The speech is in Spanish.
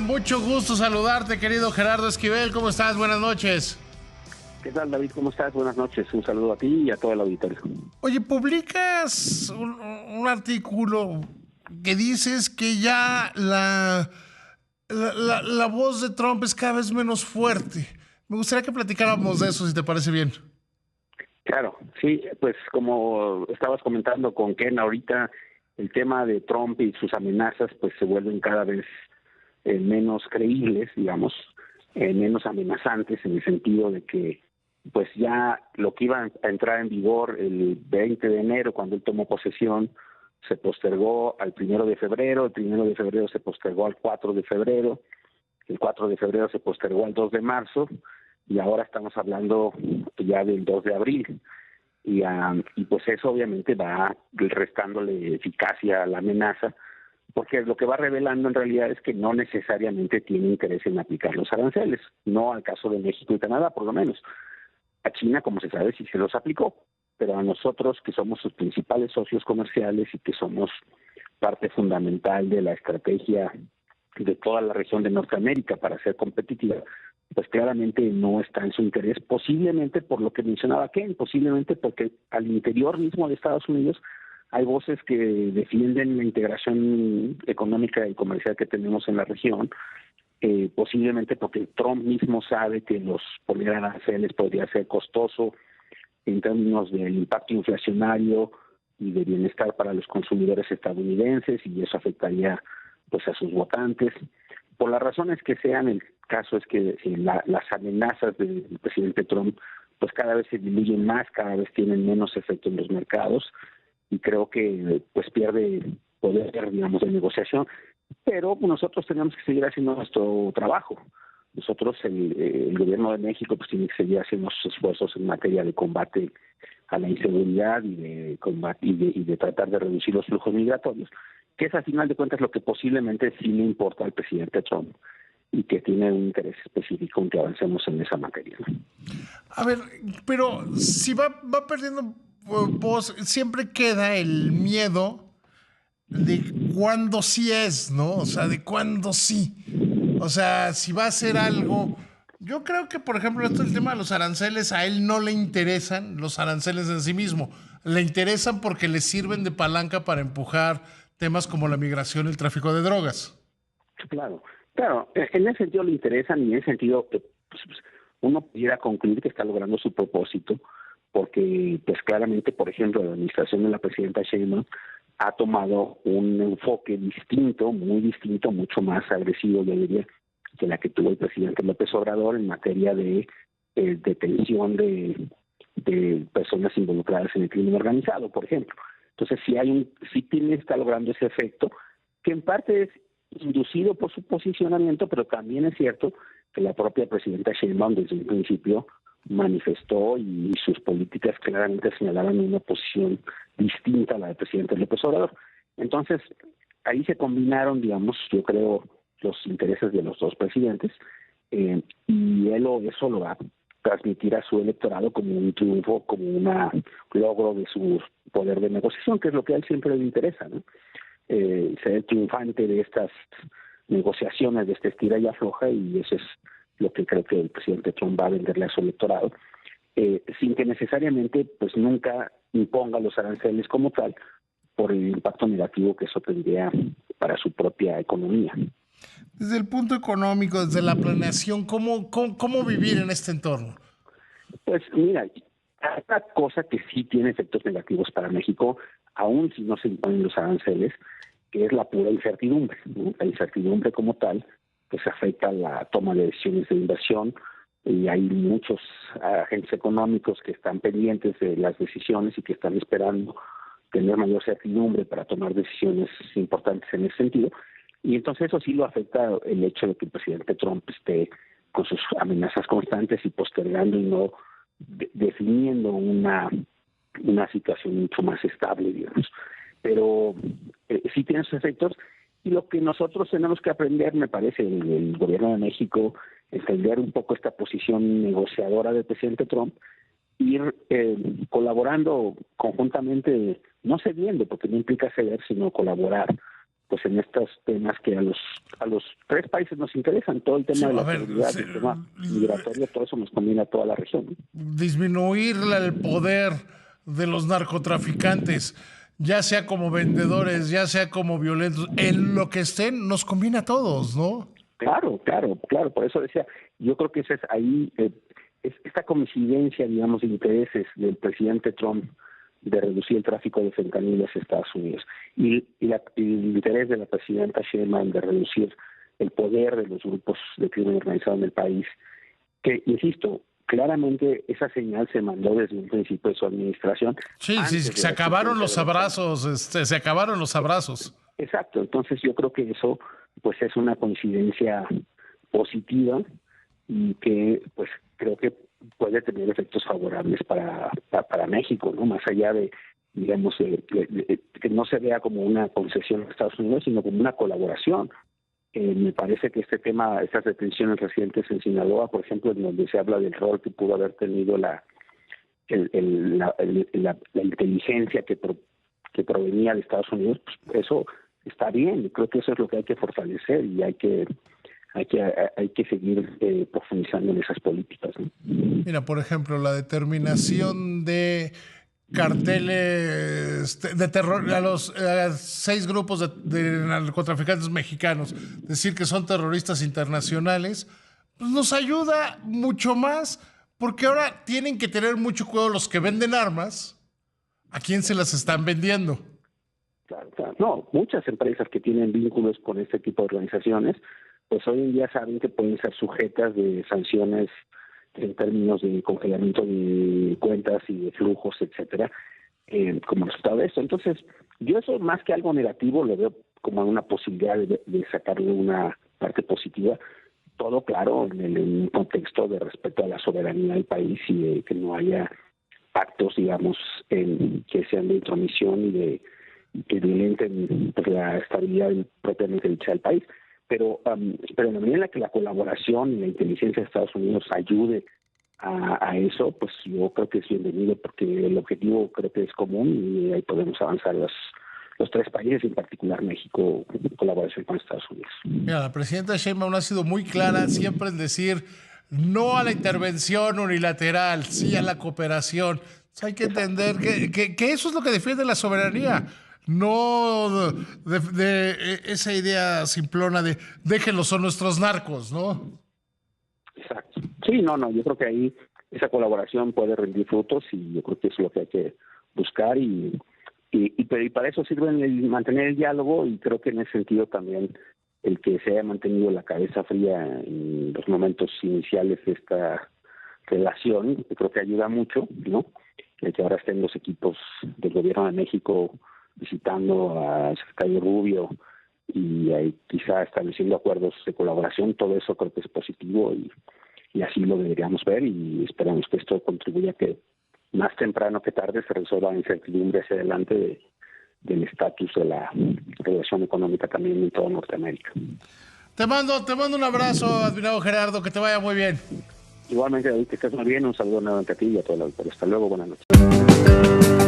Mucho gusto saludarte, querido Gerardo Esquivel. ¿Cómo estás? Buenas noches. ¿Qué tal, David? ¿Cómo estás? Buenas noches. Un saludo a ti y a todo el auditorio. Oye, publicas un artículo que dices que ya la voz de Trump es cada vez menos fuerte. Me gustaría que platicáramos de eso, si te parece bien. Claro, sí, pues como estabas comentando con Ken ahorita, el tema de Trump y sus amenazas pues se vuelven cada vez menos creíbles, digamos, menos amenazantes en el sentido de que pues ya lo que iba a entrar en vigor el 20 de enero cuando él tomó posesión se postergó al 1 de febrero, el 1 de febrero se postergó al 4 de febrero, el 4 de febrero se postergó al 2 de marzo y ahora estamos hablando ya del 2 de abril. Y pues eso obviamente va restándole eficacia a la amenaza, porque lo que va revelando en realidad es que no necesariamente tiene interés en aplicar los aranceles, no al caso de México y Canadá, por lo menos. A China, como se sabe, sí se los aplicó, pero a nosotros, que somos sus principales socios comerciales y que somos parte fundamental de la estrategia de toda la región de Norteamérica para ser competitiva, pues claramente no está en su interés, posiblemente por lo que mencionaba Ken, posiblemente porque al interior mismo de Estados Unidos hay voces que defienden la integración económica y comercial que tenemos en la región, posiblemente porque Trump mismo sabe que los poner aranceles podría ser costoso en términos del impacto inflacionario y de bienestar para los consumidores estadounidenses, y eso afectaría pues a sus votantes. Por las razones que sean, el caso es que las amenazas del presidente Trump pues cada vez se diluyen más, cada vez tienen menos efecto en los mercados, y creo que pues pierde poder, digamos, de negociación. Pero nosotros tenemos que seguir haciendo nuestro trabajo. Nosotros, el gobierno de México, pues tiene que seguir haciendo sus esfuerzos en materia de combate a la inseguridad y de combate y de tratar de reducir los flujos migratorios, que es, a final de cuentas, lo que posiblemente sí le importa al presidente Trump y que tiene un interés específico en que avancemos en esa materia, ¿no? A ver, pero si va perdiendo voz, siempre queda el miedo de cuándo sí es, ¿no? O sea, de cuándo sí. O sea, si va a hacer algo. Yo creo que, por ejemplo, esto el tema de los aranceles, a él no le interesan los aranceles en sí mismo. Le interesan porque le sirven de palanca para empujar temas como la migración y el tráfico de drogas. Claro, claro, en ese sentido le interesan, y en ese sentido pues, uno pudiera concluir que está logrando su propósito, porque pues claramente, por ejemplo, la administración de la presidenta Sheinbaum ha tomado un enfoque distinto, muy distinto, mucho más agresivo, yo diría, que la que tuvo el presidente López Obrador en materia de detención de personas involucradas en el crimen organizado, por ejemplo. Entonces, sí tiene, está logrando ese efecto, que en parte es inducido por su posicionamiento, pero también es cierto que la propia presidenta Sheinbaum desde un principio manifestó, y sus políticas claramente señalaban una posición distinta a la del presidente López Obrador. Entonces, ahí se combinaron, digamos, yo creo, los intereses de los dos presidentes, y eso lo va a transmitir a su electorado como un triunfo, como un logro de su poder de negociación, que es lo que a él siempre le interesa, ¿no? Ser triunfante de estas negociaciones, de esta estira y afloja, y eso es lo que creo que el presidente Trump va a venderle a su electorado, sin que necesariamente pues nunca imponga los aranceles como tal, por el impacto negativo que eso tendría para su propia economía. Desde el punto económico, desde la planeación, ¿cómo vivir en este entorno? Pues mira, hay una cosa que sí tiene efectos negativos para México, aun si no se imponen los aranceles, que es la pura incertidumbre, ¿no? La incertidumbre como tal, pues afecta la toma de decisiones de inversión, y hay muchos agentes económicos que están pendientes de las decisiones y que están esperando tener mayor certidumbre para tomar decisiones importantes en ese sentido. Y entonces eso sí lo afecta el hecho de que el presidente Trump esté con sus amenazas constantes y postergando y no definiendo una situación mucho más estable, digamos. Pero sí tiene sus efectos, y lo que nosotros tenemos que aprender, me parece, el gobierno de México, entender un poco esta posición negociadora del presidente Trump, ir colaborando conjuntamente, no cediendo, porque no implica ceder, sino colaborar pues en estos temas que a los tres países nos interesan, todo el tema de la seguridad, el tema migratorio, todo eso nos conviene a toda la región, ¿no? Disminuir el poder de los narcotraficantes, ya sea como vendedores, ya sea como violentos, en lo que estén, nos conviene a todos, ¿no? Claro, por eso decía, yo creo que ese es ahí, es esta coincidencia, digamos, de intereses del presidente Trump de reducir el tráfico de fentanilo hacia Estados Unidos y el interés de la presidenta Sheinbaum de reducir el poder de los grupos de crimen organizado en el país, que, insisto, claramente esa señal se mandó desde un principio de su administración. Sí, se acabaron los abrazos, se acabaron los abrazos. Exacto, entonces yo creo que eso pues es una coincidencia positiva y que pues creo que puede tener efectos favorables para México, ¿no? Más allá de, digamos, que no se vea como una concesión a Estados Unidos, sino como una colaboración. Me parece que este tema, estas detenciones recientes en Sinaloa, por ejemplo, en donde se habla del rol que pudo haber tenido la inteligencia que provenía de Estados Unidos, pues eso está bien. Yo creo que eso es lo que hay que fortalecer y hay que seguir profundizando en esas políticas, ¿no? Mira, por ejemplo, la determinación de carteles de terror a los 6 grupos de narcotraficantes mexicanos, decir que son terroristas internacionales, pues nos ayuda mucho más, porque ahora tienen que tener mucho cuidado los que venden armas, a quién se las están vendiendo. Claro. No, muchas empresas que tienen vínculos con este tipo de organizaciones, pues hoy en día saben que pueden ser sujetas de sanciones en términos de congelamiento de cuentas y de flujos, etcétera, como resultado de esto. Entonces, yo eso más que algo negativo lo veo como una posibilidad de sacarle una parte positiva, todo claro en un contexto de respeto a la soberanía del país y de que no haya pactos, digamos, que sean de intromisión y que violenten pues, la estabilidad propiamente dicha del país. Pero en la medida en la que la colaboración y la inteligencia de Estados Unidos ayude a eso, pues yo creo que es bienvenido, porque el objetivo creo que es común y ahí podemos avanzar los tres países, en particular México, en colaboración con Estados Unidos. Mira, la presidenta Sheinbaum ha sido muy clara siempre en decir no a la intervención unilateral, sí a la cooperación. Entonces hay que entender que eso es lo que defiende la soberanía. No de esa idea simplona de déjenlos, son nuestros narcos, ¿no? Exacto. Sí, no, yo creo que ahí esa colaboración puede rendir frutos y yo creo que es lo que hay que buscar y para eso sirve el mantener el diálogo y creo que en ese sentido también el que se haya mantenido la cabeza fría en los momentos iniciales de esta relación, creo que ayuda mucho, ¿no? El que ahora estén los equipos del gobierno de México visitando al secretario Rubio y quizá estableciendo acuerdos de colaboración, todo eso creo que es positivo y así lo deberíamos ver y esperamos que esto contribuya a que más temprano que tarde se resuelva la incertidumbre hacia adelante del estatus de la relación económica también en toda Norteamérica. Te mando un abrazo, admirado Gerardo, que te vaya muy bien. Igualmente, David, que estés muy bien, un saludo nuevamente a ti y a toda la audiencia. Hasta luego, buenas noches.